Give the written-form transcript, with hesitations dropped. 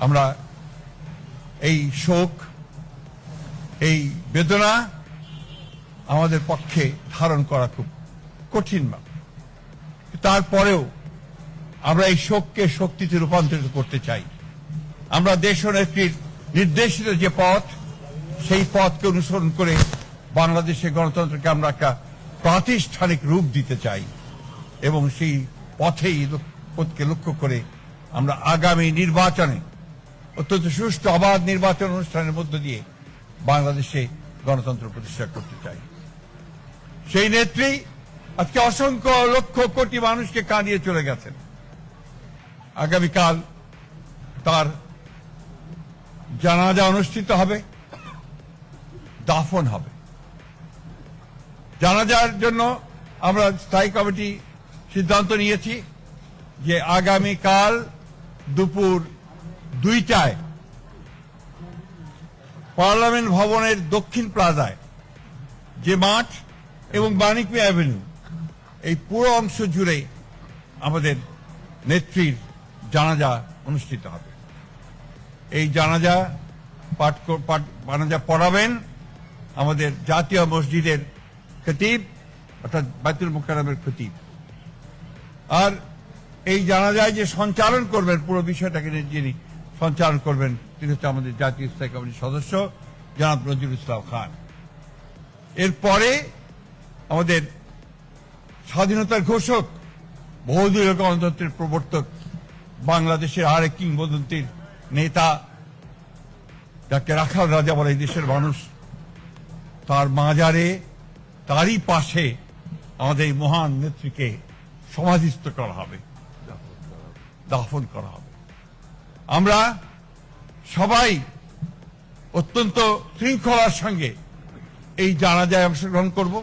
আমরা এই শোক, এই বেদনা আমাদের পক্ষে ধারণ করা খুব কঠিন। তারপরেও আমরা এই শোককে শক্তিতে রূপান্তরিত করতে চাই। আমরা দেশনেত্রীর নির্দেশিত যে পথ, সেই পথকে অনুসরণ করে বাংলাদেশের গণতন্ত্রকে আমরা একটা প্রাতিষ্ঠানিক রূপ দিতে চাই এবং সেই পথকে লক্ষ্য করে আমরা আগামী নির্বাচনে অত্যন্ত সুষ্ঠু অবাধ নির্বাচন অনুষ্ঠানের মধ্য দিয়ে বাংলাদেশে গণতন্ত্র প্রতিষ্ঠা করতে চাই। সেই নেত্রী আজকে অসংখ্য লক্ষ কোটি মানুষকে কাঁদিয়ে চলে গেছেন। আগামীকাল তার জানাজা অনুষ্ঠিত হবে, দাফন হবে। জানাজার জন্য আমরা স্থায়ী কমিটি সিদ্ধান্ত নিয়েছি যে আগামীকাল দুপুর 2টায় পার্লামেন্ট ভবনের দক্ষিণ প্লাজায় যে মাঠ এবং বাণিক অ্যাভিনিউ, এই পুরো অংশ জুড়ে আমাদের নেত্রীর জানাজা অনুষ্ঠিত হবে। এই জানাজা পড়াবেন আমাদের জাতীয় মসজিদের খতিব, অর্থাৎ বাইতুল মুকাররমের খতিব। আর এই জানাজায় যে সঞ্চালন করবেন, পুরো বিষয়টাকে যিনি সঞ্চালন করবেন, তিনি হচ্ছে আমাদের জাতীয় স্থায়ী কমিটির সদস্য জনাব নজরুল ইসলাম খান। এরপরে আমাদের স্বাধীনতার ঘোষক, বহুদলীয় গণতন্ত্রের প্রবর্তক, বাংলাদেশের আরেক কিংবদন্তির নেতা, যাকে রাখাল রাজা বলে এই দেশের মানুষ, তার মাজারে, তারই পাশে আমাদের এই মহান নেত্রীকে সমাধিস্থ করা হবে, দাফন করা হবে। আমরা সবাই অত্যন্ত শৃঙ্খলার সঙ্গে এই জানাজায় অংশগ্রহণ করব।